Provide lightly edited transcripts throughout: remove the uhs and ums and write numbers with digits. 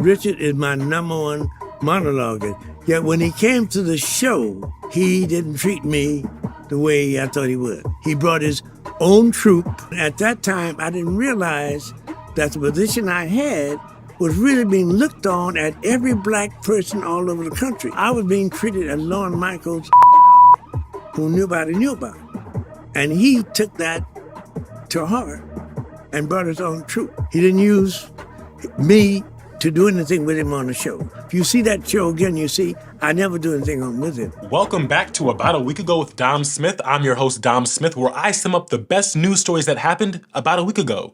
Richard is my number one monologuer. Yet when he came to the show, he didn't treat me the way I thought he would. He brought his own troupe. At that time, I didn't realize that the position I had was really being looked on at every black person all over the country. I was being treated as Lorne Michaels, who nobody knew about. And he took that to heart and brought his own troupe. He didn't use me to do anything with him on the show. If you see that show again, you see I never do anything on with him. Welcome back to About a Week Ago with Dom Smith. I'm your host, Dom Smith, where I sum up the best news stories that happened about a week ago.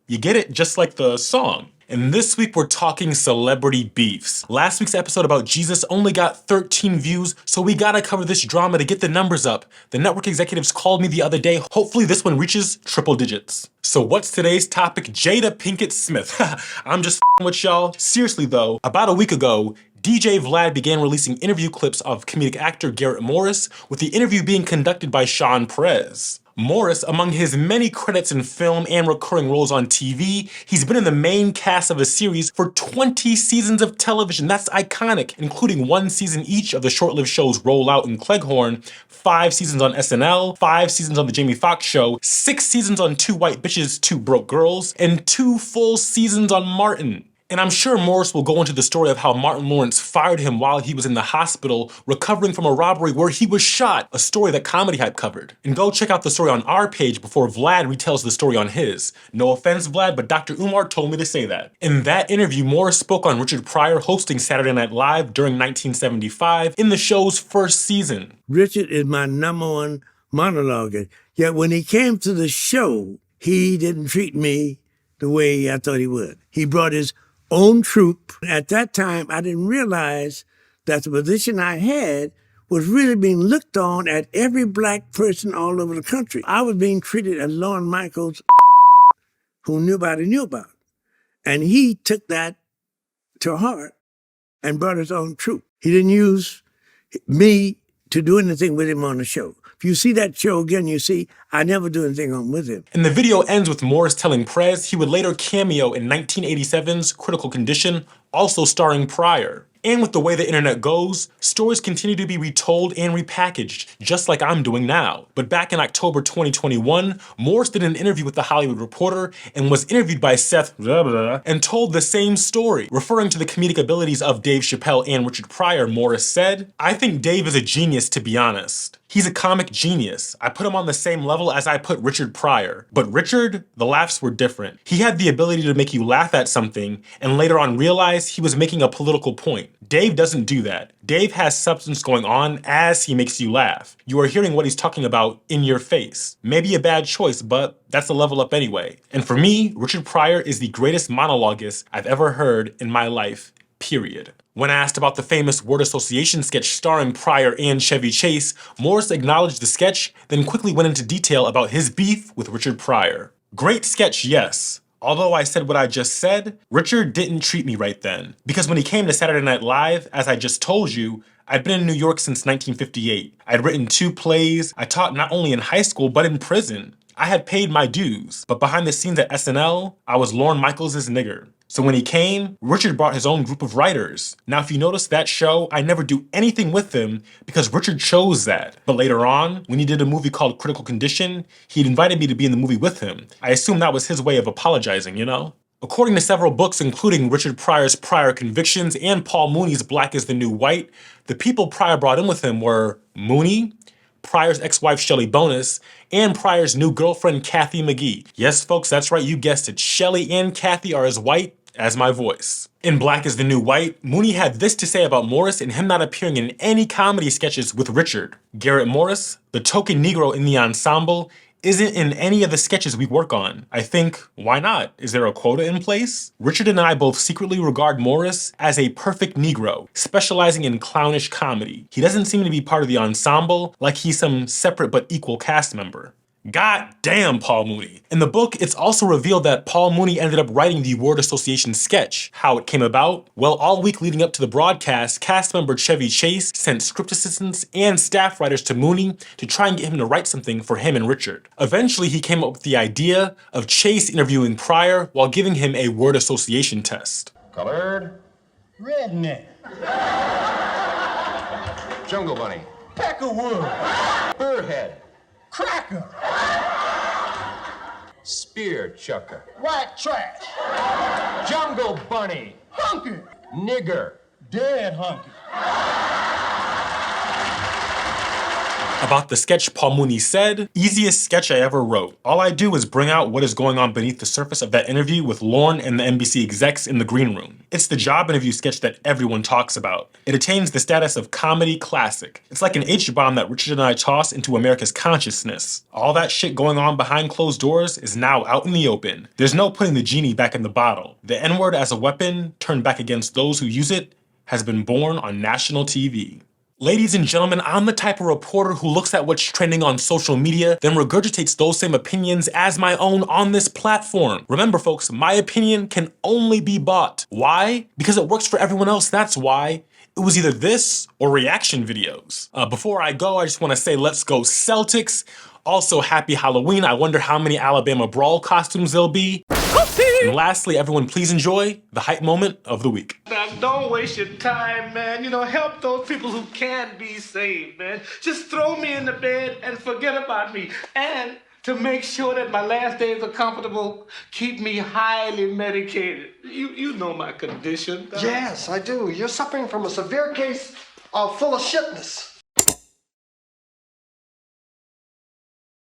You get it? Just like the song. And this week we're talking celebrity beefs. Last week's episode about Jesus only got 13 views, so we gotta cover this drama to get the numbers up. The network executives called me the other day. Hopefully this one reaches triple digits. So what's today's topic? Jada Pinkett Smith. I'm just f***ing with y'all. Seriously though, about a week ago, DJ Vlad began releasing interview clips of comedic actor Garrett Morris, with the interview being conducted by Sean Perez. Morris, among his many credits in film and recurring roles on TV, he's been in the main cast of a series for 20 seasons of television. That's iconic, including 1 season each of the short-lived shows Roll Out and Cleghorn, 5 seasons on SNL, 5 seasons on The Jamie Foxx Show, 6 seasons on Two White Bitches, Two Broke Girls, and 2 full seasons on Martin. And I'm sure Morris will go into the story of how Martin Lawrence fired him while he was in the hospital recovering from a robbery where he was shot, a story that Comedy Hype covered. And go check out the story on our page before Vlad retells the story on his. No offense, Vlad, but Dr. Umar told me to say that. In that interview, Morris spoke on Richard Pryor hosting Saturday Night Live during 1975 in the show's first season. Richard is my number one monologuer. Yet when he came to the show, he didn't treat me the way I thought he would. He brought his own troupe. At that time, I didn't realize that the position I had was really being looked on at every black person all over the country. I was being treated as Lorne Michaels, who nobody knew about. And he took that to heart and brought his own troupe. He didn't use me to do anything with him on the show. If you see that show again, you see I never do anything on with him. And the video ends with Morris telling Prez he would later cameo in 1987's Critical Condition, also starring Pryor. And with the way the internet goes, stories continue to be retold and repackaged, just like I'm doing now. But back in October 2021, Morris did an interview with The Hollywood Reporter and was interviewed by Seth and told the same story. Referring to the comedic abilities of Dave Chappelle and Richard Pryor, Morris said, "I think Dave is a genius, to be honest. He's a comic genius. I put him on the same level as I put Richard Pryor. But Richard, the laughs were different. He had the ability to make you laugh at something and later on realize he was making a political point. Dave doesn't do that. Dave has substance going on as he makes you laugh. You are hearing what he's talking about in your face. Maybe a bad choice, but that's a level up anyway. And for me, Richard Pryor is the greatest monologuist I've ever heard in my life, period." When asked about the famous word association sketch starring Pryor and Chevy Chase, Morris acknowledged the sketch, then quickly went into detail about his beef with Richard Pryor. "Great sketch, yes. Although I said what I just said, Richard didn't treat me right then. Because when he came to Saturday Night Live, as I just told you, I'd been in New York since 1958. I'd written 2 plays, I taught not only in high school, but in prison. I had paid my dues, but behind the scenes at SNL, I was Lorne Michaels' nigger. So when he came, Richard brought his own group of writers. Now if you notice that show, I never do anything with him because Richard chose that. But later on, when he did a movie called Critical Condition, he'd invited me to be in the movie with him. I assume that was his way of apologizing, you know?" According to several books, including Richard Pryor's Prior Convictions and Paul Mooney's Black is the New White, the people Pryor brought in with him were Mooney, Pryor's ex-wife Shelly Bonus, and Pryor's new girlfriend Kathy McGee. Yes, folks, that's right, you guessed it. Shelly and Kathy are as white as my voice. In Black is the New White, Mooney had this to say about Morris and him not appearing in any comedy sketches with Richard. "Garrett Morris, the token Negro in the ensemble, isn't in any of the sketches we work on. I think, why not? Is there a quota in place?" Richard and I both secretly regard Morris as a perfect Negro, specializing in clownish comedy. He doesn't seem to be part of the ensemble, like he's some separate but equal cast member. God damn, Paul Mooney. In the book, it's also revealed that Paul Mooney ended up writing the word association sketch. How it came about? Well, all week leading up to the broadcast, cast member Chevy Chase sent script assistants and staff writers to Mooney to try and get him to write something for him and Richard. Eventually, he came up with the idea of Chase interviewing Pryor while giving him a word association test. Colored, Redneck. Jungle Bunny. Peckerwood. Burrhead. Cracker. Spear Chucker. White trash. Jungle Bunny. Hunky. Nigger. Dead hunky. About the sketch Paul Mooney said, easiest sketch I ever wrote. All I do is bring out what is going on beneath the surface of that interview with Lorne and the NBC execs in the green room. It's the job interview sketch that everyone talks about. It attains the status of comedy classic. It's like an H-bomb that Richard and I toss into America's consciousness. All that shit going on behind closed doors is now out in the open. There's no putting the genie back in the bottle. The N-word as a weapon, turned back against those who use it, has been born on national TV. Ladies and gentlemen, I'm the type of reporter who looks at what's trending on social media, then regurgitates those same opinions as my own on this platform. Remember folks, my opinion can only be bought. Why? Because it works for everyone else, that's why. It was either this or reaction videos. Before I go, I just want to say let's go Celtics. Also, happy Halloween. I wonder how many Alabama Brawl costumes there'll be. And lastly, everyone please enjoy the hype moment of the week. Now, don't waste your time, man. You know, help those people who can't be saved, man. Just throw me in the bed and forget about me. And to make sure that my last days are comfortable, keep me highly medicated. You know my condition. Yes, I do. You're suffering from a severe case of full of shitness.